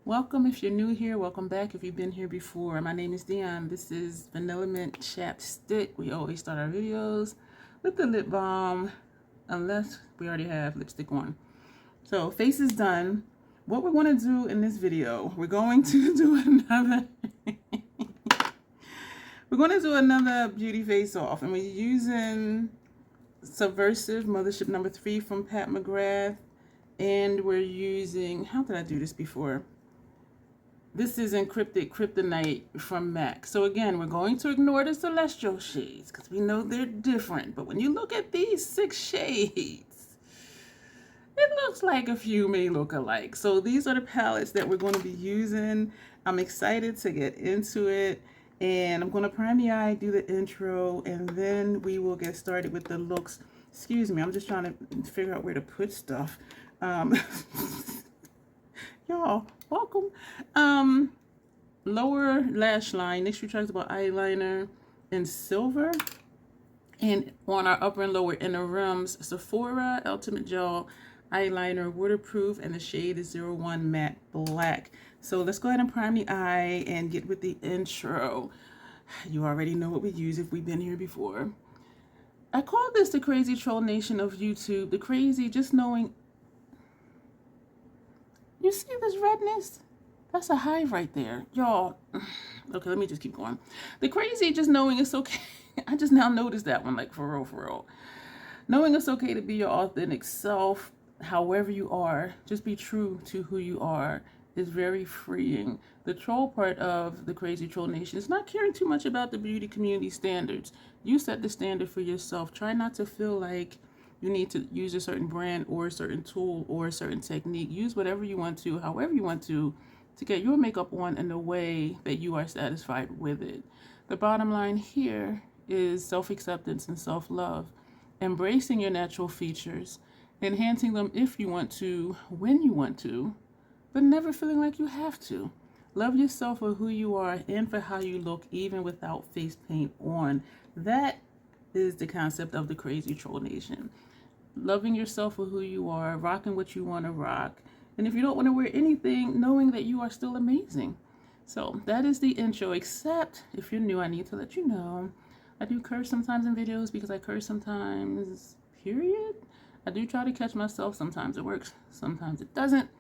Welcome if you're new here. Welcome back if you've been here before. My name is Dion. This is Vanilla Mint Chapstick. We always start our videos with the lip balm, unless we already have lipstick on. So face is done. What we're going to do in this video, we're going to do another beauty face off, and we're using Subversive Mothership number 3 from Pat McGrath, and we're using, how did I do this before? This is Encrypted Kryptonite from MAC. So again, we're going to ignore the celestial shades because we know they're different. But when you look at these 6 shades, it looks like a few may look alike. So these are the palettes that we're going to be using. I'm excited to get into it. And I'm going to prime the eye, do the intro, and then we will get started with the looks. Excuse me, I'm just trying to figure out where to put stuff. Y'all, welcome. Lower lash line. Next few tracks about eyeliner in silver. And on our upper and lower inner rims, Sephora Ultimate Gel eyeliner, waterproof, and the shade is 01 Matte Black. So let's go ahead and prime the eye and get with the intro. You already know what we use if we've been here before. I call this the crazy troll nation of YouTube. The crazy just knowing. You see this redness? That's a hive right there. Y'all, okay, let me just keep going. The crazy just knowing it's okay. I just now noticed that one, like for real. Knowing it's okay to be your authentic self, however you are, just be true to who you are, is very freeing. The troll part of the crazy troll nation is not caring too much about the beauty community standards. You set the standard for yourself. Try not to feel like you need to use a certain brand or a certain tool or a certain technique. Use whatever you want to, however you want to get your makeup on in a way that you are satisfied with it. The bottom line here is self-acceptance and self-love. Embracing your natural features, enhancing them if you want to, when you want to, but never feeling like you have to. Love yourself for who you are and for how you look, even without face paint on. That is the concept of the crazy troll nation. Loving yourself for who you are, rocking what you want to rock. And if you don't want to wear anything, knowing that you are still amazing. So that is the intro, except if you're new, I need to let you know, I do curse sometimes in videos because I curse sometimes, period. I do try to catch myself. Sometimes it works, sometimes it doesn't.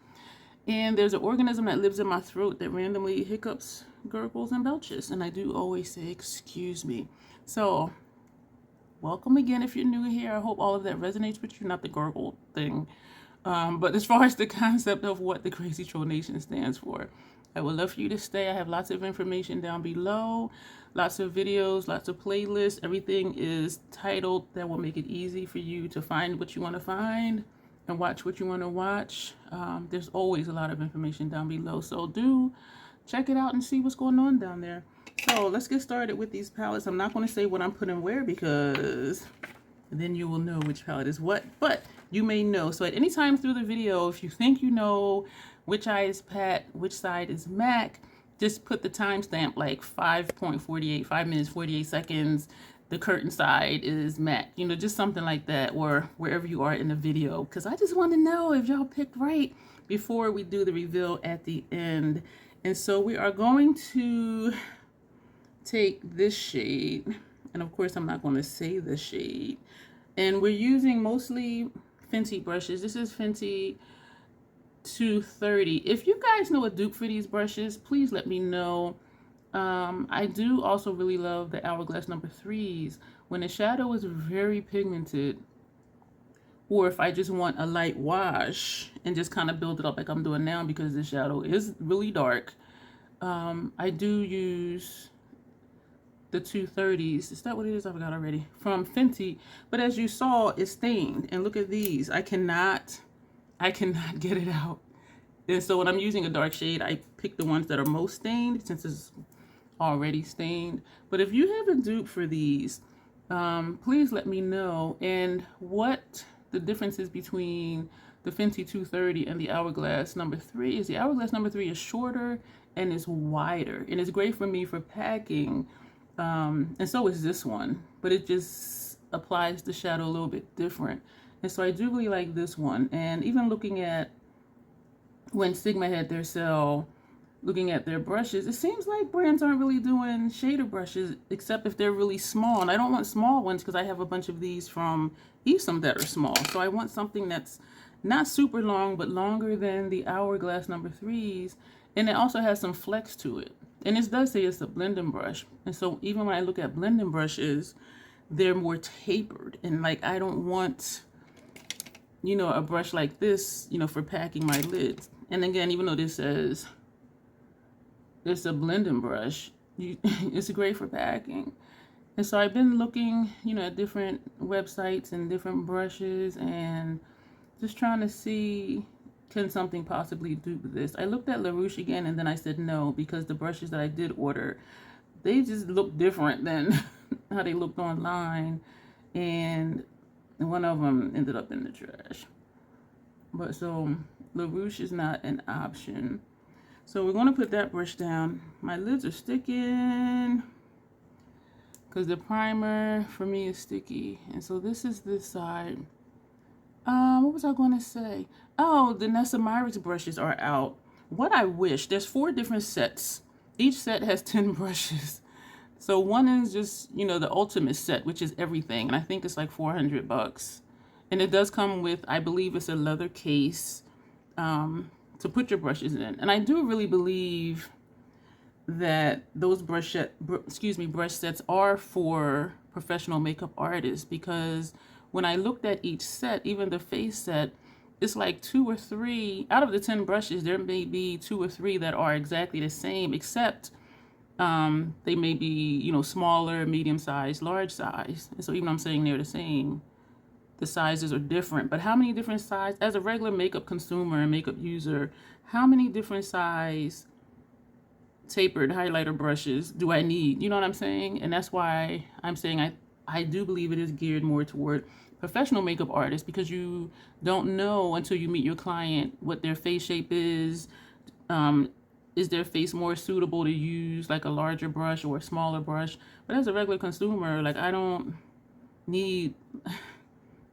And there's an organism that lives in my throat that randomly hiccups, gurgles, and belches. And I do always say, excuse me. So welcome again if you're new here. I hope all of that resonates with you, not the gargle thing. But as far as the concept of what the Crazy Troll Nation stands for, I would love for you to stay. I have lots of information down below, lots of videos, lots of playlists. Everything is titled that will make it easy for you to find what you want to find and watch what you want to watch. There's always a lot of information down below, so do check it out and see what's going on down there. So let's get started with these palettes. I'm not going to say what I'm putting where because then you will know which palette is what, but you may know. So at any time through the video, if you think you know which eye is Pat, which side is MAC, just put the timestamp like 5.48, 5 minutes, 48 seconds. The curtain side is MAC, you know, just something like that, or wherever you are in the video, because I just want to know if y'all picked right before we do the reveal at the end. And so we are going to take this shade, and of course I'm not going to say the shade, and we're using mostly Fenty brushes. This is Fenty 230. If you guys know a dupe for these brushes, please let me know. I do also really love the Hourglass number 3s when the shadow is very pigmented, or if I just want a light wash and just kind of build it up like I'm doing now because the shadow is really dark. I do use the 230s. Is that what it is? I forgot already. From Fenty. But as you saw, it's stained. And look at these. I cannot get it out. And so when I'm using a dark shade, I pick the ones that are most stained since it's already stained. But if you have a dupe for these, please let me know. And what the difference is between the Fenty 230 and the Hourglass number 3 is the Hourglass number 3 is shorter and is wider. And it's great for me for packing. And so is this one, but it just applies the shadow a little bit different. And so I do really like this one. And even looking at when Sigma had their sale, looking at their brushes, it seems like brands aren't really doing shader brushes except if they're really small. And I don't want small ones because I have a bunch of these from Esom that are small. So I want something that's not super long, but longer than the Hourglass number 3s. And it also has some flex to it. And it does say it's a blending brush. And so even when I look at blending brushes, they're more tapered. And like, I don't want, you know, a brush like this, you know, for packing my lids. And again, even though this says it's a blending brush, it's great for packing. And so I've been looking, you know, at different websites and different brushes and just trying to see, can something possibly do this? I looked at LaRouche again and then I said no, because the brushes that I did order, they just look different than how they looked online. And one of them ended up in the trash. But so LaRouche is not an option. So we're going to put that brush down. My lids are sticking because the primer for me is sticky. And so this is this side. What was I going to say? Oh, the Nessa Myricks brushes are out. What I wish, there's 4 different sets. Each set has 10 brushes. So one is just, you know, the ultimate set, which is everything. And I think it's like $400. And it does come with, I believe it's a leather case to put your brushes in. And I do really believe that those brush sets are for professional makeup artists, because when I looked at each set, even the face set, it's like 2 or 3 out of the 10 brushes, there may be 2 or 3 that are exactly the same, except they may be, you know, smaller, medium size, large size. And so even though I'm saying they're the same, the sizes are different. But how many different sizes, as a regular makeup consumer and makeup user, how many different size tapered highlighter brushes do I need? You know what I'm saying? And that's why I'm saying I do believe it is geared more toward professional makeup artists, because you don't know until you meet your client what their face shape is. Is their face more suitable to use like a larger brush or a smaller brush? But as a regular consumer, like, I don't need,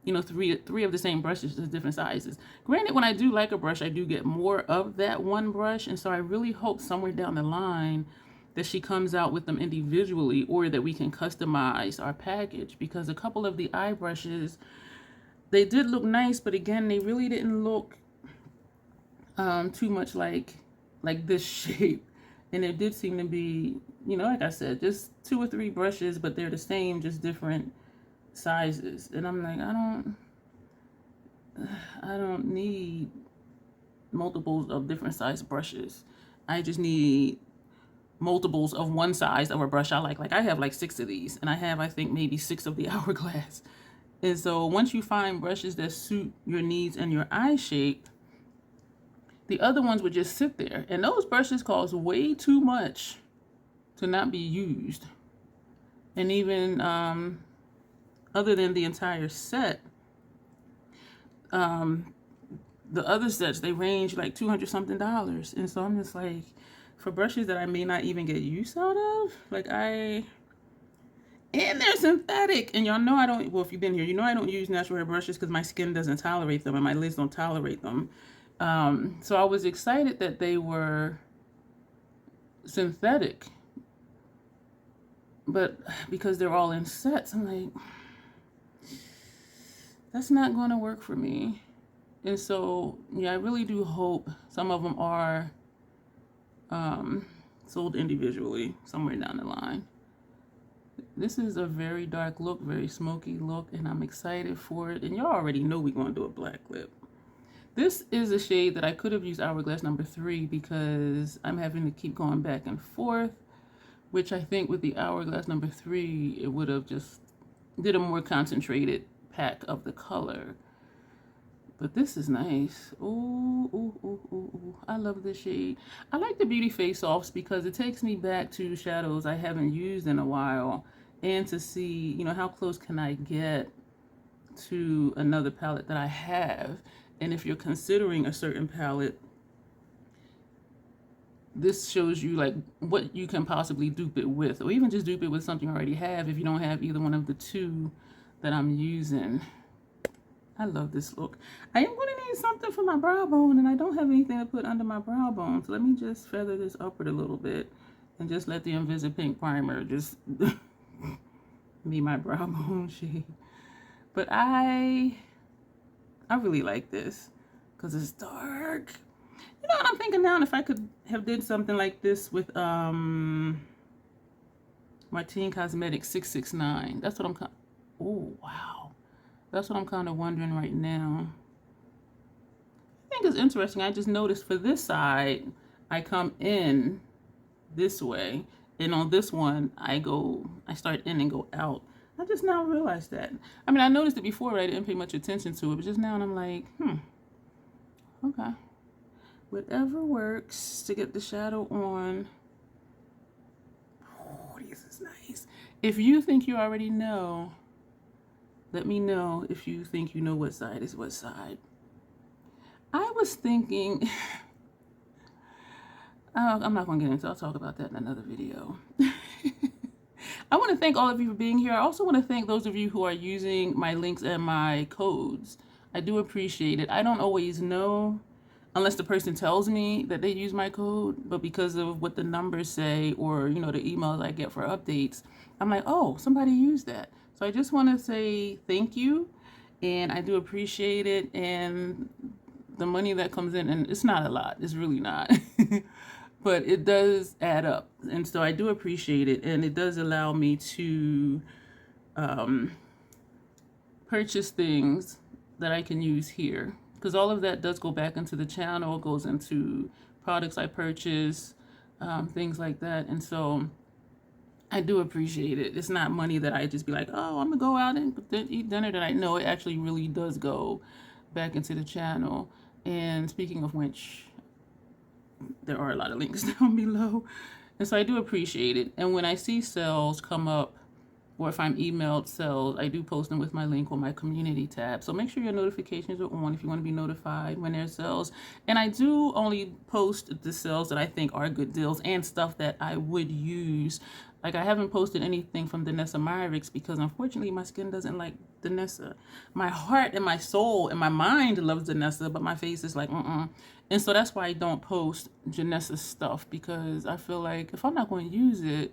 you know, three of the same brushes, just different sizes. Granted, when I do like a brush, I do get more of that one brush. And so I really hope somewhere down the line that she comes out with them individually, or that we can customize our package, because a couple of the eye brushes, they did look nice, but again, they really didn't look too much like this shape. And it did seem to be, you know, like I said, just 2 or 3 brushes, but they're the same, just different sizes. And I'm like, I don't need multiples of different size brushes. I just need multiples of one size of a brush I like. Like, I have like 6 of these, and I have, I think, maybe 6 of the Hourglass. And so once you find brushes that suit your needs and your eye shape, the other ones would just sit there. And those brushes cost way too much to not be used. And even other than the entire set, the other sets, they range like $200 something. And so I'm just like, for brushes that I may not even get use out of, like, and they're synthetic. And y'all know I don't, well, if you've been here, you know I don't use natural hair brushes because my skin doesn't tolerate them and my lids don't tolerate them. So I was excited that they were synthetic, but because they're all in sets, I'm like, that's not going to work for me. And so, yeah, I really do hope some of them are sold individually somewhere down the line. This is a very dark look, very smoky look, and I'm excited for it. And y'all already know we're going to do a black lip. This is a shade that I could have used Hourglass number 3 because I'm having to keep going back and forth, which I think with the Hourglass number 3, it would have just did a more concentrated pack of the color. But this is nice. Ooh, ooh, ooh, ooh, ooh. I love this shade. I like the Beauty Face Offs because it takes me back to shadows I haven't used in a while, and to see, you know, how close can I get to another palette that I have. And if you're considering a certain palette, this shows you like what you can possibly dupe it with, or even just dupe it with something you already have if you don't have either one of the 2 that I'm using. I love this look. I am going to need something for my brow bone, and I don't have anything to put under my brow bone. So let me just feather this upward a little bit and just let the Invisipink primer just be my brow bone shade. But I really like this because it's dark. You know what I'm thinking now? If I could have did something like this with Martine Cosmetics 669. That's what I'm oh, wow. That's what I'm kind of wondering right now. I think it's interesting. I just noticed for this side, I come in this way. And on this one, I start in and go out. I just now realized that. I mean, I noticed it before, but I didn't pay much attention to it. But just now, and I'm like, okay. Whatever works to get the shadow on. Oh, this is nice. If you think you already know, let me know if you think you know what side is what side. I was thinking, I'm not going to get into it. I'll talk about that in another video. I want to thank all of you for being here. I also want to thank those of you who are using my links and my codes. I do appreciate it. I don't always know unless the person tells me that they use my code, but because of what the numbers say or, you know, the emails I get for updates, I'm like, oh, somebody used that. So I just want to say thank you, and I do appreciate it. And the money that comes in, and it's not a lot, it's really not, but it does add up. And so I do appreciate it, and it does allow me to purchase things that I can use here. Because all of that does go back into the channel, goes into products I purchase, things like that. And so I do appreciate it. It's not money that I just be like, oh, I'm going to go out and eat dinner tonight. No, it actually really does go back into the channel. And speaking of which, there are a lot of links down below. And so I do appreciate it. And when I see sales come up, or if I'm emailed sales, I do post them with my link on my community tab. So make sure your notifications are on if you want to be notified when there's sales. And I do only post the sales that I think are good deals and stuff that I would use. Like, I haven't posted anything from Danessa Myricks because unfortunately my skin doesn't like Danessa. My heart and my soul and my mind loves Danessa, but my face is like, And so that's why I don't post Janessa stuff, because I feel like if I'm not going to use it,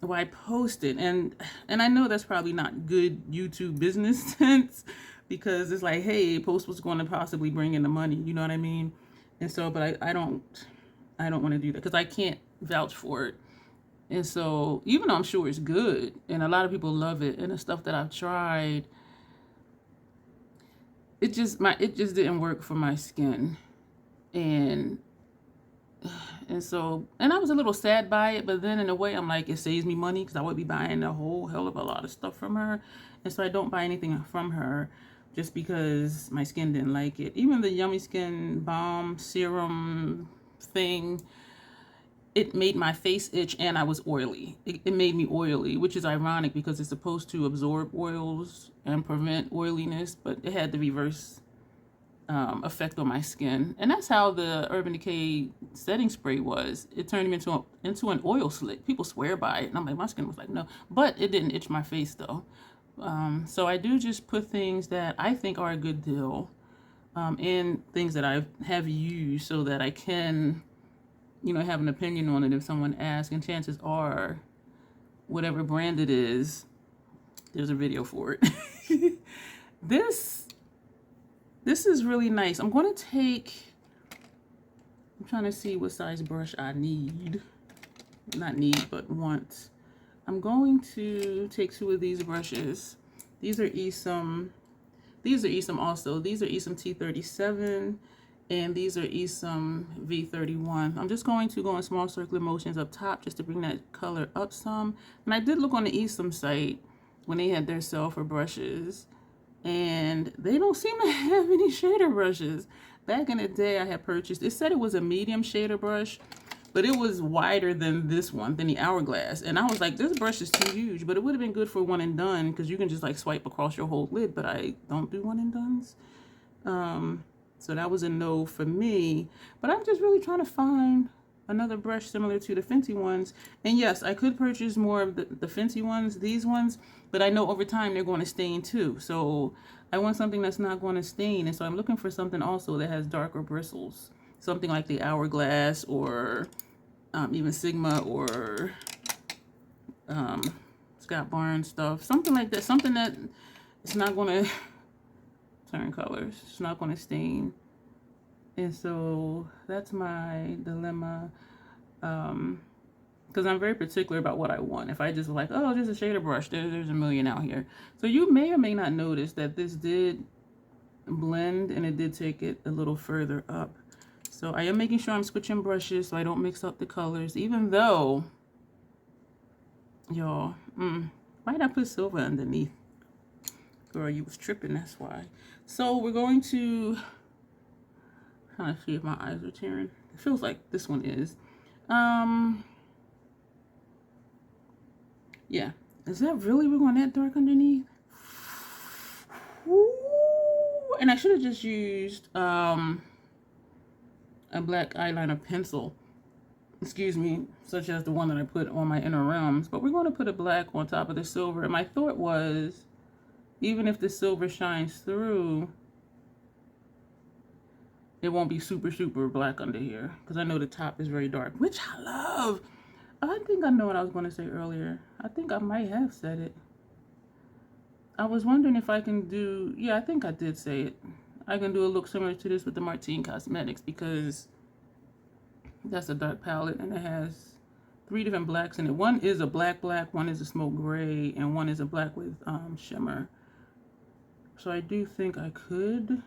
why post it? And I know that's probably not good YouTube business sense, because it's like, hey, post what's going to possibly bring in the money, you know what I mean? And so, but I don't want to do that because I can't vouch for it. And so, even though I'm sure it's good and a lot of people love it, and the stuff that I've tried, it just didn't work for my skin. And so, and I was a little sad by it, but then in a way I'm like, it saves me money because I would be buying a whole hell of a lot of stuff from her. And so I don't buy anything from her just because my skin didn't like it. Even the Yummy Skin Balm Serum thing, it made my face itch, and I was oily. It made me oily, which is ironic because it's supposed to absorb oils and prevent oiliness, but it had the reverse effect on my skin. And that's how the Urban Decay setting spray was. It turned me into an oil slick. People swear by it, and I'm like, my skin was like, no. But it didn't itch my face though. So I do just put things that I think are a good deal and things that I have used so that I can, you know, have an opinion on it if someone asks. And chances are, whatever brand it is, there's a video for it. This is really nice. I'm going to I'm trying to see what size brush I need. Not need, but want. I'm going to take 2 of these brushes. These are Esom. These are Esom also. These are Esom T37. And these are Esom V31. I'm just going to go in small circular motions up top just to bring that color up some. And I did look on the Esom site when they had their sale for brushes, and they don't seem to have any shader brushes. Back in the day I had purchased, it said it was a medium shader brush, but it was wider than this one, than the Hourglass. And I was like, this brush is too huge, but it would have been good for one and done because you can just like swipe across your whole lid, but I don't do one and dones. So that was a no for me, but I'm just really trying to find another brush similar to the Fenty ones. And yes, I could purchase more of the Fenty ones, these ones, but I know over time they're going to stain too. So I want something that's not going to stain. And so I'm looking for something also that has darker bristles. Something like the Hourglass or even Sigma or Scott Barnes stuff. Something like that. Something that it's not going to turn colors. It's not going to stain. And so that's my dilemma. Because I'm very particular about what I want. If I just like, oh, just a shader brush, there's a million out here. So you may or may not notice that this did blend and it did take it a little further up. So I am making sure I'm switching brushes so I don't mix up the colors, even though, y'all, why did I put silver underneath? Girl, you was tripping, that's why. So we're going to kind of see if my eyes are tearing. It feels like this one is. Yeah. Is that really we're going that dark underneath? Ooh. And I should have just used a black eyeliner pencil. Excuse me, such as the one that I put on my inner realms. But we're going to put a black on top of the silver. And my thought was, even if the silver shines through, it won't be super, super black under here. Because I know the top is very dark, which I love. I think I know what I was going to say earlier. I think I might have said it. I was wondering if I can do, yeah, I think I did say it. I can do a look similar to this with the Martine Cosmetics because that's a dark palette and it has 3 different blacks in it. One is a black, one is a smoke gray, and one is a black with shimmer. So I do think I could.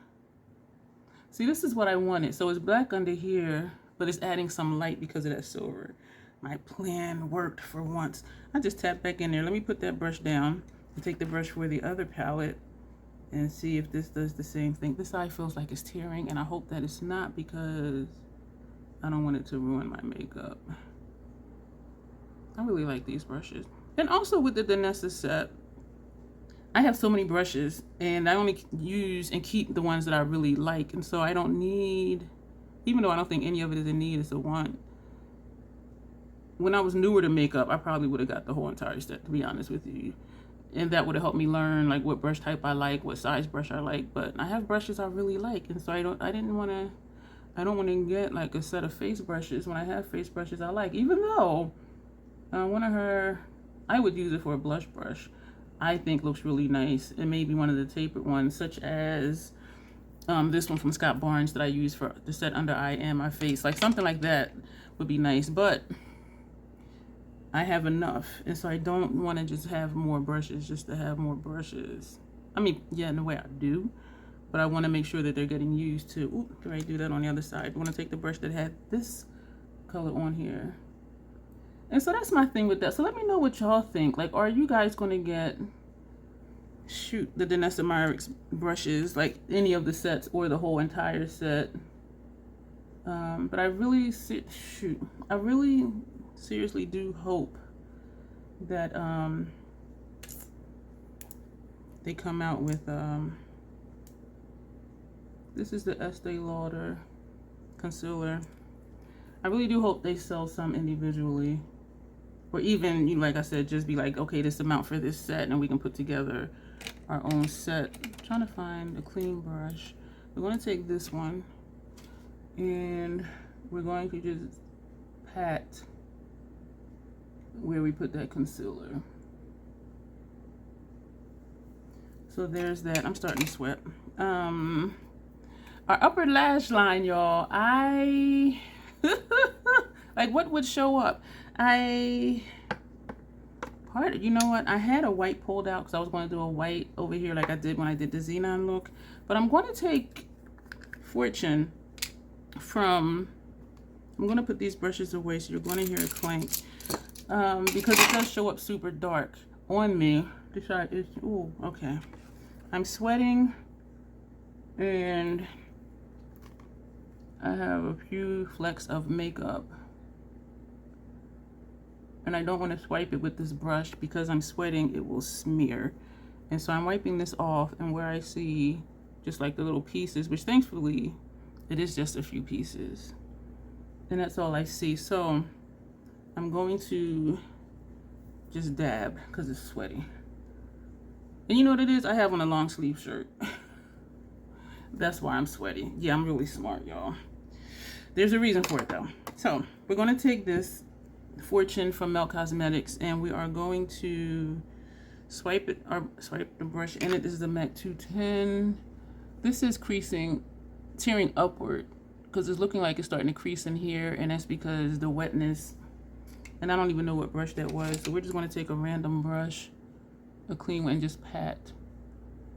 See, this is what I wanted. So it's black under here, but it's adding some light because of that silver. My plan worked for once. I just tapped back in there. Let me put that brush down and take the brush for the other palette and see if this does the same thing. This eye feels like it's tearing, and I hope that it's not because I don't want it to ruin my makeup. I really like these brushes. And also with the Danessa set, I have so many brushes and I only use and keep the ones that I really like. And so I don't need, even though I don't think any of it is a need, it's a want. When I was newer to makeup, I probably would have got the whole entire set, to be honest with you. And that would have helped me learn like what brush type I like, what size brush I like. But I have brushes I really like. And so I don't want to get like a set of face brushes when I have face brushes I like. Even though one of her, I would use it for a blush brush, I think looks really nice. And maybe one of the tapered ones, such as this one from Scott Barnes that I use for the set under eye and my face. Like something like that would be nice. But I have enough, and so I don't want to just have more brushes just to have more brushes. I mean, yeah, in a way I do, but I want to make sure that they're getting used to. Ooh, do I do that on the other side? I want to take the brush that had this color on here. And so that's my thing with that. So let me know what y'all think. Like, are you guys going to get, the Danessa Myricks brushes, like any of the sets or the whole entire set? But I really, I really seriously do hope that they come out with this is the Estee Lauder concealer. I really do hope they sell some individually, or even, you know, like I said, just be like, okay, this amount for this set and we can put together our own set. I'm trying to find a clean brush. We're going to take this one and we're going to just pat where we put that concealer. So there's that. I'm starting to sweat. Our upper lash line, y'all, like what would show up? You know what? I had a white pulled out because I was going to do a white over here like I did when I did the Xenon look. But I'm going to take Fortune from, I'm going to put these brushes away so you're going to hear a clank. Because it does show up super dark on me. This side is, ooh, okay. I'm sweating and I have a few flecks of makeup. And I don't want to swipe it with this brush because I'm sweating, it will smear. And so I'm wiping this off, and where I see just like the little pieces, which thankfully it is just a few pieces. And that's all I see. So I'm going to just dab because it's sweaty. And you know what it is? I have on a long sleeve shirt. That's why I'm sweaty. Yeah, I'm really smart, y'all. There's a reason for it though. So we're going to take this Fortune from Melt Cosmetics and we are going to swipe the brush in it. This is the MAC 210. This is creasing, tearing upward because it's looking like it's starting to crease in here, and that's because the wetness, and I don't even know what brush that was. So we're just going to take a random brush, a clean one, and just pat,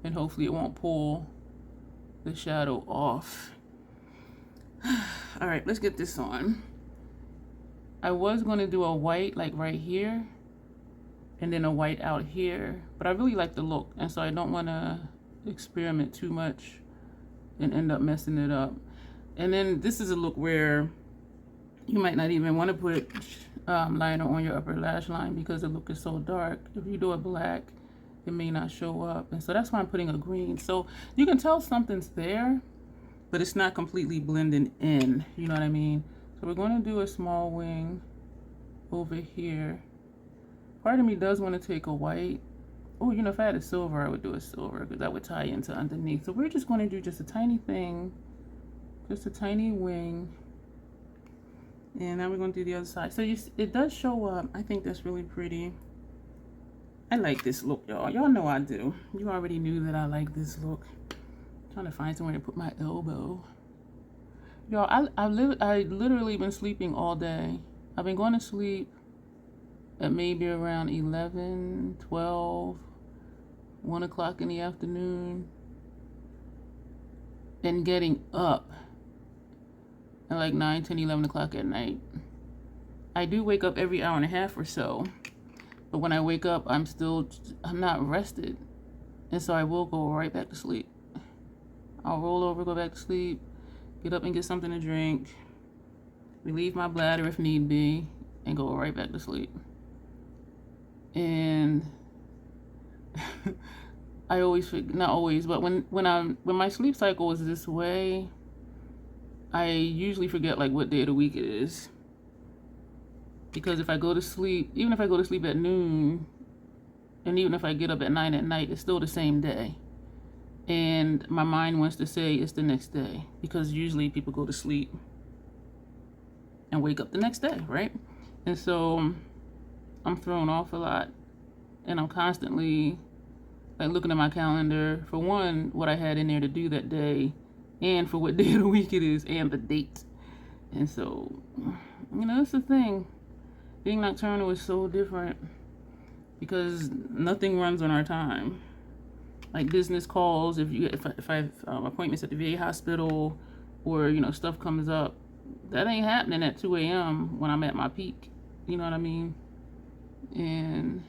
and hopefully it won't pull the shadow off. All right, let's get this on. I was going to do a white like right here and then a white out here, but I really like the look, and so I don't want to experiment too much and end up messing it up. And then this is a look where you might not even want to put liner on your upper lash line because the look is so dark. If you do it black, it may not show up, and so that's why I'm putting a green. So you can tell something's there, but it's not completely blending in, you know what I mean? So we're going to do a small wing over here. Part of me does want to take a white. Oh, you know, if I had a silver, I would do a silver because that would tie into underneath. So we're just going to do just a tiny thing, just a tiny wing. And now we're going to do the other side. So it does show up. I think that's really pretty. I like this look, y'all. Y'all know I do. You already knew that I like this look. I'm trying to find somewhere to put my elbow. Y'all, I literally been sleeping all day. I've been going to sleep at maybe around 11, 12, 1 o'clock in the afternoon, and getting up at like 9, 10, 11 o'clock at night. I do wake up every hour and a half or so, but when I wake up, I'm not rested, and so I will go right back to sleep. I'll roll over, go back to sleep, get up and get something to drink, relieve my bladder if need be, and go right back to sleep. And I always, not always, but when my sleep cycle is this way, I usually forget like what day of the week it is. Because if I go to sleep, even if I go to sleep at noon, and even if I get up at 9 at night, it's still the same day. And my mind wants to say it's the next day, because usually people go to sleep and wake up the next day, right? And so I'm thrown off a lot, and I'm constantly like looking at my calendar for one, what I had in there to do that day, and for what day of the week it is, and the date. And so, you know, that's the thing. Being nocturnal is so different because nothing runs on our time. Like business calls, if I have appointments at the VA hospital, or you know, stuff comes up, that ain't happening at 2 a.m. when I'm at my peak. You know what I mean? And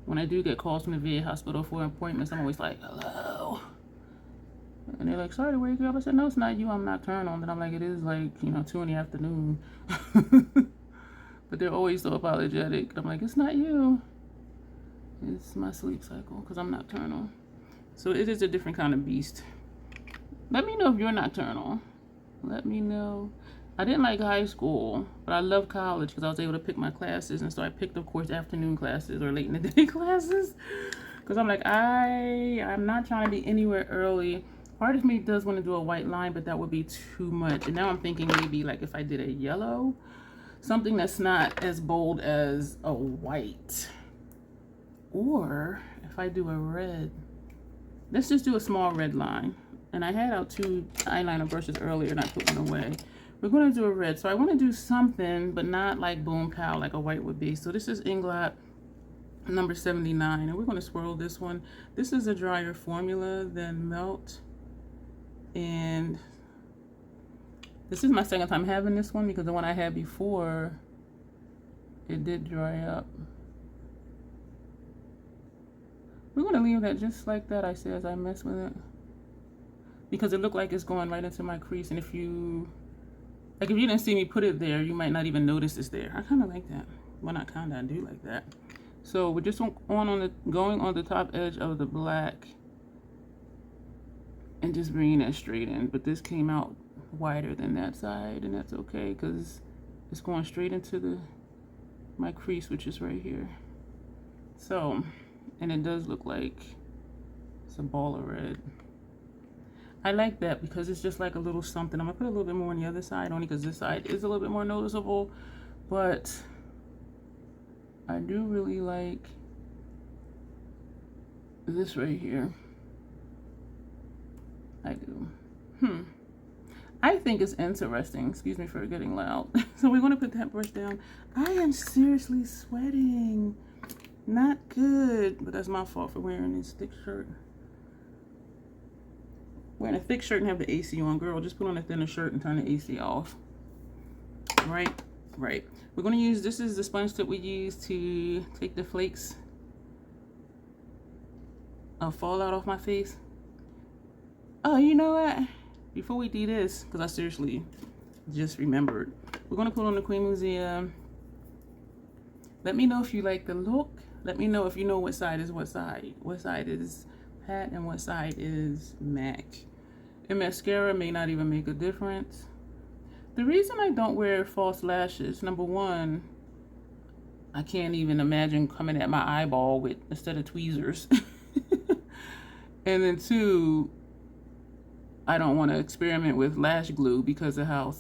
when I do get calls from the VA hospital for appointments, I'm always like, hello. And they're like, sorry to wake you up. I said, no, it's not you. I'm nocturnal. And then I'm like, it is like, you know, 2 in the afternoon. But they're always so apologetic. I'm like, it's not you. It's my sleep cycle because I'm nocturnal. So it is a different kind of beast. Let me know if you're nocturnal. Let me know. I didn't like high school, but I love college because I was able to pick my classes. And so I picked, of course, afternoon classes or late in the day classes. Because I'm like, I'm not trying to be anywhere early. Part of me does want to do a white line, but that would be too much. And now I'm thinking maybe like if I did a yellow, something that's not as bold as a white. Or if I do a red, let's just do a small red line. And I had out 2 eyeliner brushes earlier and I put one away. We're going to do a red. So I want to do something, but not like boom pow like a white would be. So this is Inglot number 79. And we're going to swirl this one. This is a drier formula than Melt. And this is my second time having this one because the one I had before, it did dry up. We're going to leave that just like that, I say, as I mess with it. Because it looked like it's going right into my crease. And if you didn't see me put it there, you might not even notice it's there. I kind of like that. Well, not kind of, I do like that. So we're just going on the top edge of the black and just bringing that straight in. But this came out wider than that side, and that's okay because it's going straight into my crease, which is right here. So And it does look like it's a ball of red. I like that because it's just like a little something. I'm gonna put a little bit more on the other side, only because this side is a little bit more noticeable, but I do really like this right here. I do. I think it's interesting. Excuse me for getting loud. So we're going to put that brush down. I am seriously sweating. Not good, but that's my fault for wearing this thick shirt. Wearing a thick shirt and have the AC on. Girl, just put on a thinner shirt and turn the AC off. Right. We're going to use, this is the sponge tip we use to take the flakes of fallout off my face. Oh, you know what? Before we do this, because I seriously just remembered, we're going to put on the Queen Museum. Let me know if you like the look. Let me know if you know what side is what side. What side is Pat and what side is MAC. And mascara may not even make a difference. The reason I don't wear false lashes, number one, I can't even imagine coming at my eyeball with a set of tweezers. And then two, I don't want to experiment with lash glue because of how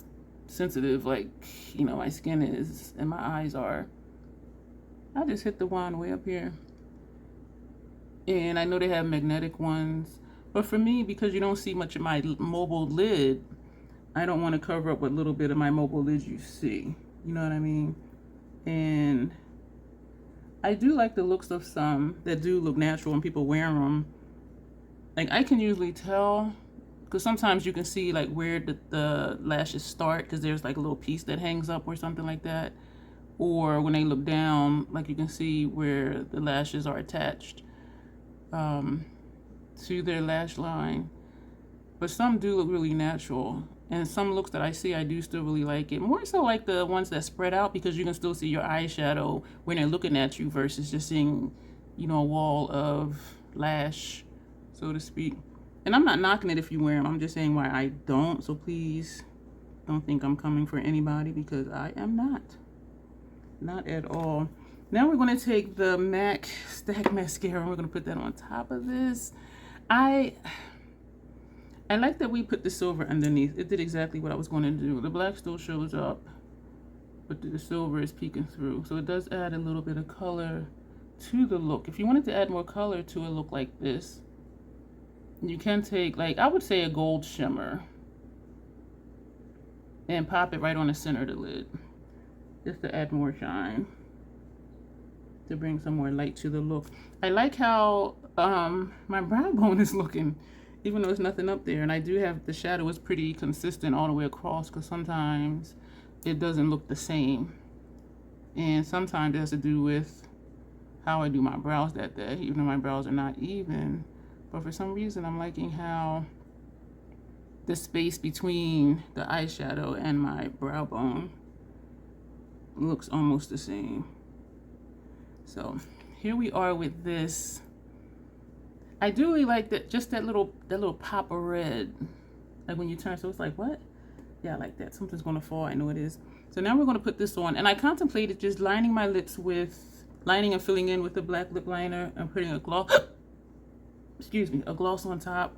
sensitive, like, you know, my skin is and my eyes are. I just hit the wand way up here. And I know they have magnetic ones. But for me, because you don't see much of my mobile lid, I don't want to cover up what little bit of my mobile lid you see. You know what I mean? And I do like the looks of some that do look natural when people wear them. Like, I can usually tell, because sometimes you can see like where the lashes start, because there's like a little piece that hangs up or something like that. Or when they look down, like you can see where the lashes are attached to their lash line. But some do look really natural. And some looks that I see, I do still really like it. More so like the ones that spread out, because you can still see your eyeshadow when they're looking at you versus just seeing, you know, a wall of lash, so to speak. And I'm not knocking it if you wear them. I'm just saying why I don't. So please don't think I'm coming for anybody, because I am not. Not at all. Now we're going to take the MAC Stack Mascara and we're going to put that on top of this. I like that we put the silver underneath. It did exactly what I was going to do. The black still shows up, but the silver is peeking through. So it does add a little bit of color to the look. If you wanted to add more color to a look like this, you can take, like, I would say a gold shimmer and pop it right on the center of the lid, just to add more shine, to bring some more light to the look. I like how my brow bone is looking, even though there's nothing up there. And I do have, the shadow is pretty consistent all the way across, because sometimes it doesn't look the same. And sometimes it has to do with how I do my brows that day, even though my brows are not even. But for some reason, I'm liking how the space between the eyeshadow and my brow bone looks almost the same. So here we are with this. I do really like that, just that little pop of red, like when you turn. So it's like, what? Yeah, I like that. Something's gonna fall. I know it is. So now we're gonna put this on, and I contemplated just lining my lips with, lining and filling in with the black lip liner and putting a gloss. Excuse me, a gloss on top.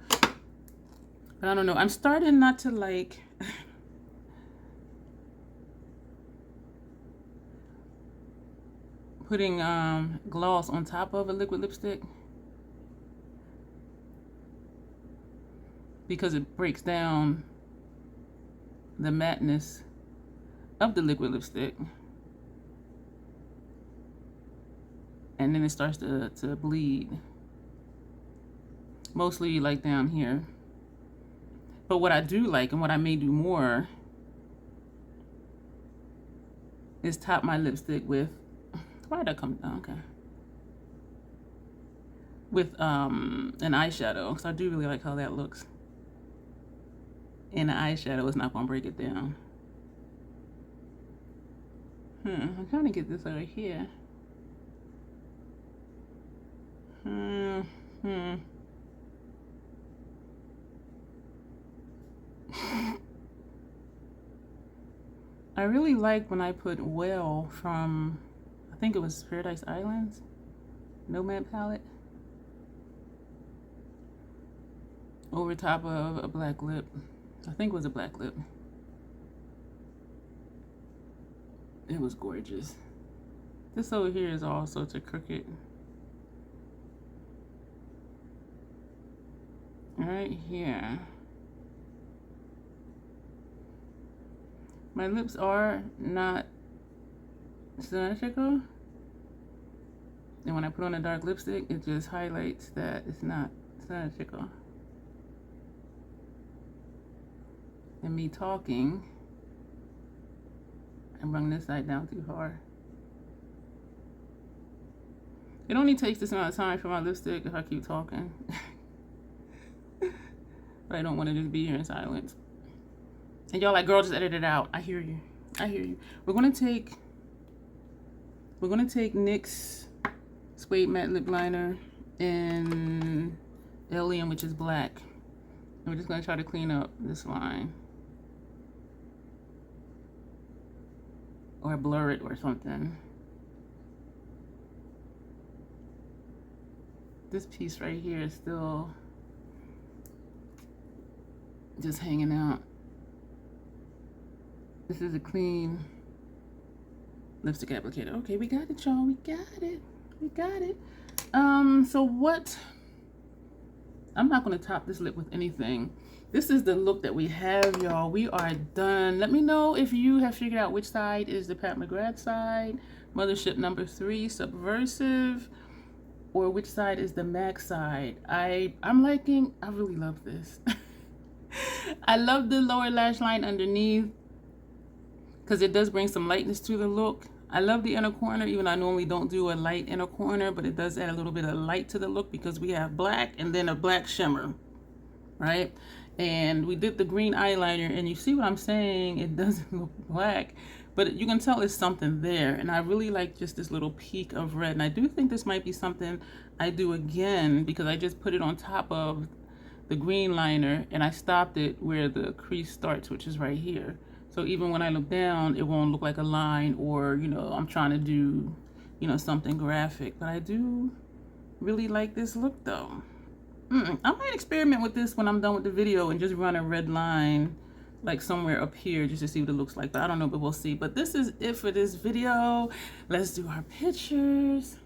But I don't know. I'm starting not to like putting gloss on top of a liquid lipstick, because it breaks down the matteness of the liquid lipstick, and then it starts to bleed, mostly like down here. But what I do like, and what I may do more, is top my lipstick with, why did I come down? Okay. With an eyeshadow, because I do really like how that looks. And the eyeshadow is not going to break it down. I'm trying to get this over here. I really like when I put Well from, I think it was Paradise Islands. Nomad palette over top of a black lip. I think it was a black lip. It was gorgeous. This over here is all sorts of crooked. Right here. My lips are not symmetrical. And when I put on a dark lipstick, it just highlights that it's not symmetrical. And me talking, I bring this side down too far. It only takes this amount of time for my lipstick if I keep talking. But I don't want to just be here in silence. And y'all like, girl, just edit it out. I hear you. I hear you. We're gonna take NYX Suede Matte Lip Liner in Alien, which is black. And we're just gonna try to clean up this line. Or blur it or something. This piece right here is still just hanging out. This is a clean lipstick applicator. Okay, we got it, y'all. We got it. We got it. So what? I'm not gonna top this lip with anything. This is the look that we have, y'all. We are done. Let me know if you have figured out which side is the Pat McGrath side, Mothership number 3, Subversive, or which side is the MAC side. I'm liking, I really love this. I love the lower lash line underneath because it does bring some lightness to the look. I love the inner corner, even though I normally don't do a light inner corner, but it does add a little bit of light to the look because we have black and then a black shimmer, right? And we did the green eyeliner, and you see what I'm saying? It doesn't look black, but you can tell it's something there. And I really like just this little peak of red. And I do think this might be something I do again because I just put it on top of the green liner and I stopped it where the crease starts, which is right here. So even when I look down, it won't look like a line or, you know, I'm trying to do, you know, something graphic. But I do really like this look though. I might experiment with this when I'm done with the video and just run a red line like somewhere up here just to see what it looks like. But I don't know, but we'll see. But this is it for this video. Let's do our pictures.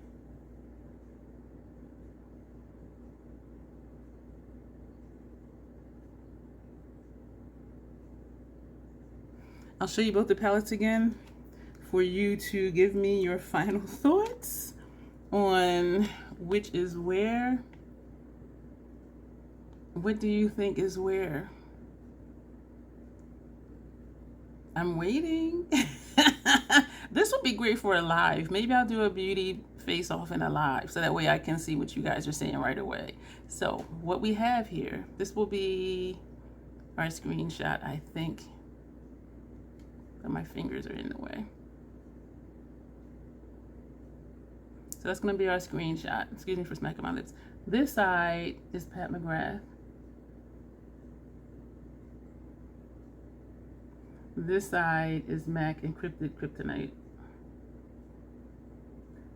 I'll show you both the palettes again for you to give me your final thoughts on which is where. What do you think is where? I'm waiting. This would be great for a live. Maybe I'll do a beauty face off in a live so that way I can see what you guys are saying right away. So what we have here, this will be our screenshot, I think. But my fingers are in the way. So that's gonna be our screenshot. Excuse me for smacking my lips. This side is Pat McGrath. This side is MAC Encrypted Kryptonite.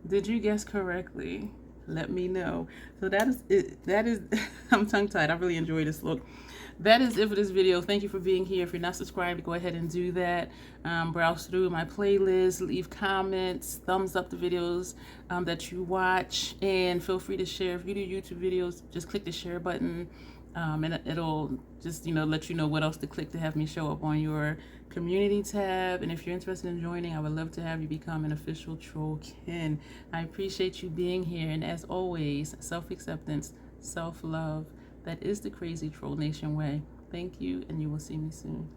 Did you guess correctly? Let me know. So that is it. That is, I'm tongue-tied. I really enjoy this look. That is it for this video. Thank you for being here. If you're not subscribed, go ahead and do that. Browse through my playlist, leave comments, thumbs up the videos that you watch, and feel free to share. If you do YouTube videos, just click the share button. And it'll just, you know, let you know what else to click to have me show up on your community tab. And if you're interested in joining, I would love to have you become an official Trollkin. I appreciate you being here. And as always, self-acceptance, self-love, that is the crazy Troll Nation way. Thank you, and you will see me soon.